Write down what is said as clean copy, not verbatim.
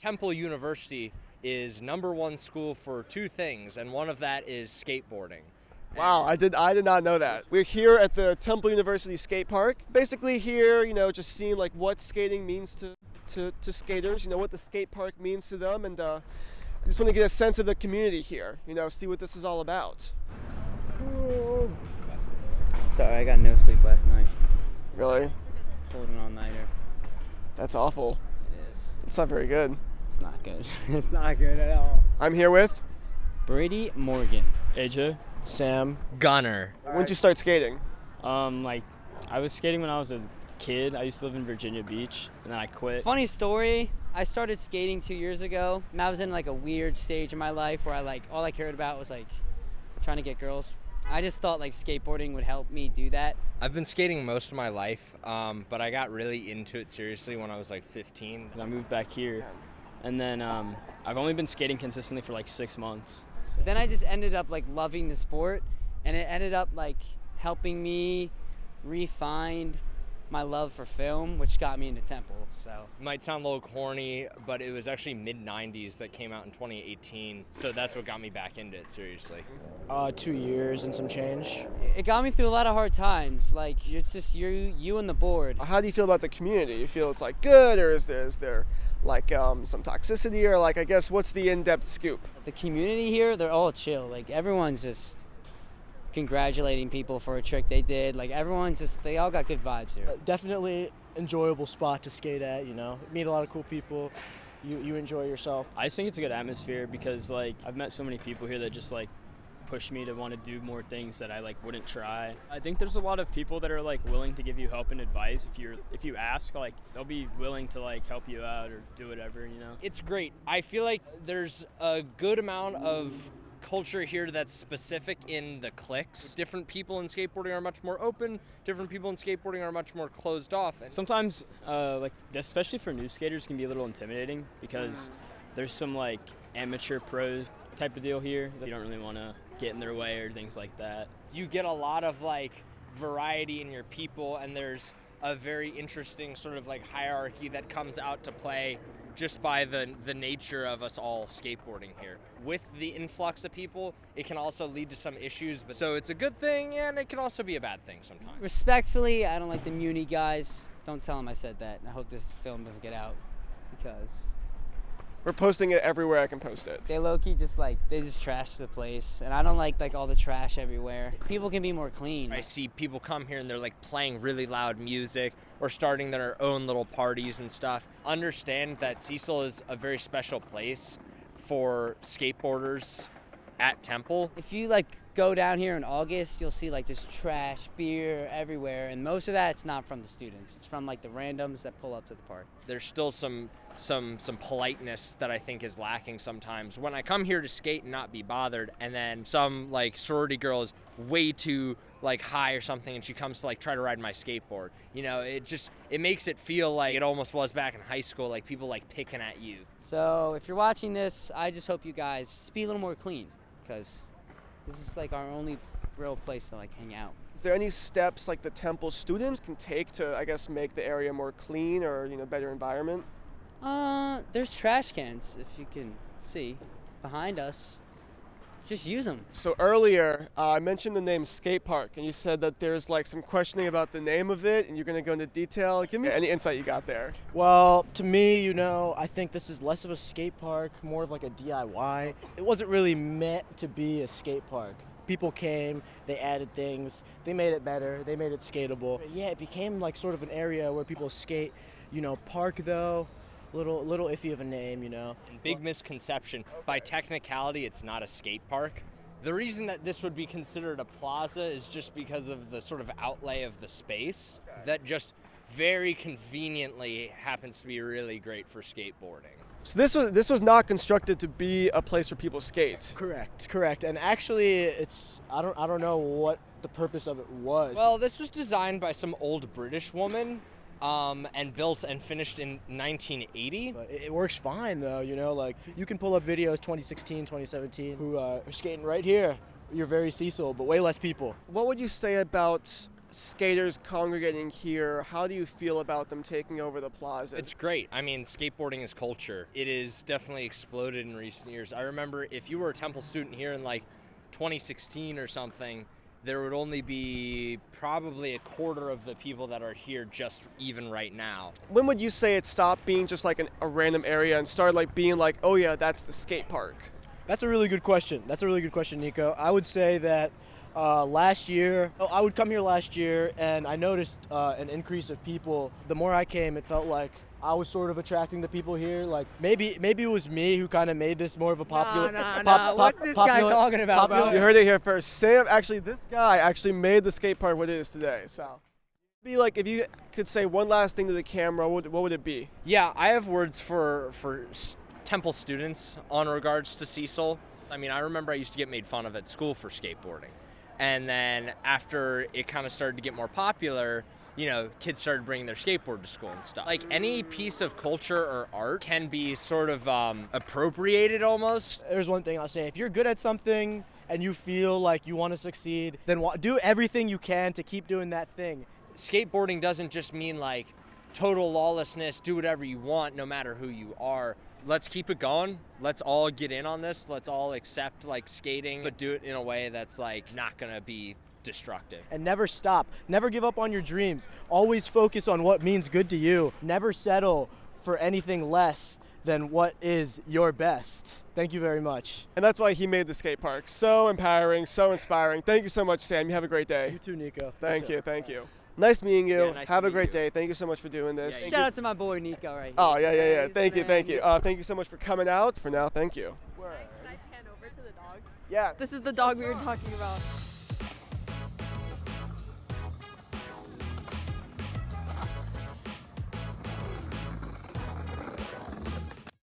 Temple University is #1 school for two things, and one of that is skateboarding. Wow, I did not know that. We're here at the Temple University skate park. Basically here, just seeing like what skating means to skaters, what the skate park means to them, and I just want to get a sense of the community here, see what this is all about. Sorry, I got no sleep last night. Really? Pulled an all-nighter. That's awful. It is. It's not very good. It's not good. It's not good at all. I'm here with Brady, Morgan. AJ. Sam. Gunner. When did you start skating? I was skating when I was a kid. I used to live in Virginia Beach, and then I quit. Funny story, I started skating 2 years ago, and I was in like a weird stage in my life where all I cared about was like trying to get girls. I just thought like skateboarding would help me do that. I've been skating most of my life, but I got really into it seriously when I was like 15. And I moved back here, and then I've only been skating consistently for like 6 months. So. Then I just ended up like loving the sport, and it ended up like helping me refine my love for film, which got me into Temple. So It might sound a little corny, but it was actually mid-90s that came out in 2018, so that's what got me back into it seriously. 2 years and some change. it got me through a lot of hard times. Like it's just you and the board. How do you feel about the community? You feel it's like good, or is there like some toxicity, or like I guess what's the in-depth scoop? The community here, they're all chill. Like everyone's just congratulating people for a trick they did. Like they all got good vibes here. Definitely enjoyable spot to skate at, Meet a lot of cool people. You enjoy yourself. I just think it's a good atmosphere because like I've met so many people here that just like push me to want to do more things that I like wouldn't try. I think there's a lot of people that are like willing to give you help and advice if you ask, like they'll be willing to like help you out or do whatever, It's great. I feel like there's a good amount of culture here that's specific in the cliques. Different people in skateboarding are much more open. Different people in skateboarding are much more closed off. Sometimes, like especially for new skaters, can be a little intimidating because there's some like amateur pro type of deal here that you don't really want to get in their way or things like that. You get a lot of like variety in your people, and there's a very interesting sort of like hierarchy that comes out to play just by the nature of us all skateboarding here. With the influx of people, it can also lead to some issues, but so it's a good thing, and it can also be a bad thing sometimes. Respectfully, I don't like the Muni guys. Don't tell them I said that. I hope this film doesn't get out because We're posting it everywhere I can post it. they low-key they just trash the place, and I don't like all the trash everywhere. People can be more clean. I see people come here and they're like playing really loud music or starting their own little parties and stuff. Understand that Cecil is a very special place for skateboarders at Temple. If you go down here in August, you'll see just trash, beer everywhere, and most of that's not from the students. It's from the randoms that pull up to the park. There's still some politeness that I think is lacking sometimes. When I come here to skate and not be bothered, and then some sorority girl is way too high or something, and she comes to try to ride my skateboard. It makes it feel like it almost was back in high school, like people picking at you. So if you're watching this, I just hope you guys just be a little more clean, because this is our only real place to hang out. Is there any steps the Temple students can take to, I guess, make the area more clean or, better environment? There's trash cans, if you can see, behind us. Just use them. So earlier, I mentioned the name skate park, and you said that there's some questioning about the name of it, and you're going to go into detail. Give me any insight you got there. Well, to me, I think this is less of a skate park, more of a DIY. It wasn't really meant to be a skate park. People came, they added things, they made it better, they made it skatable. Yeah, it became sort of an area where people skate. Park though, little iffy of a name, Big misconception. By technicality, it's not a skate park. The reason that this would be considered a plaza is just because of the sort of outlay of the space that just very conveniently happens to be really great for skateboarding. So this was not constructed to be a place where people skate. Correct. And actually, I don't know what the purpose of it was. Well, this was designed by some old British woman. And built and finished in 1980. But it works fine though, you can pull up videos 2016, 2017 who are skating right here. You're very Cecil, but way less people. What would you say about skaters congregating here. How do you feel about them taking over the plaza? It's great. I mean, skateboarding is culture. It is definitely exploded in recent years. I remember if you were a Temple student here in like 2016 or something, there would only be probably a quarter of the people that are here just even right now. When would you say it stopped being just like a random area and started like being like, oh yeah, that's the skate park? That's a really good question. Nico. I would say that last year, I would come here last year and I noticed an increase of people. The more I came, it felt like I was sort of attracting the people here. Like maybe it was me who kind of made this more of a popular. What's this guy talking about, bro? You heard it here first. Sam, actually, this guy actually made the skate park what it is today. So, be like, if you could say one last thing to the camera, what would it be? Yeah, I have words for Temple students on regards to Cecil. I mean, I remember I used to get made fun of at school for skateboarding. And then after it kind of started to get more popular, you know, kids started bringing their skateboard to school and stuff. Like any piece of culture or art can be sort of appropriated almost. There's one thing I'll say. If you're good at something and you feel like you want to succeed, then do everything you can to keep doing that thing. Skateboarding doesn't just mean like total lawlessness, do whatever you want no matter who you are. Let's keep it going. Let's all get in on this. Let's all accept like skating, but do it in a way that's like not gonna be destructive. And never stop. Never give up on your dreams. Always focus on what means good to you. Never settle for anything less than what is your best. Thank you very much. And that's why he made the skate park. So empowering, so inspiring. Thank you so much, Sam. You have a great day. You too, Nico. Thank you. Nice meeting you. Yeah, nice have to a great meet you. day. Thank you so much for doing this. Shout out to my boy Nico right here. Oh, yeah. He's Thank the you. man. Thank you so much for coming out. For now, thank you. Can I pan over to the dog? Yeah. This is the dog we were talking about.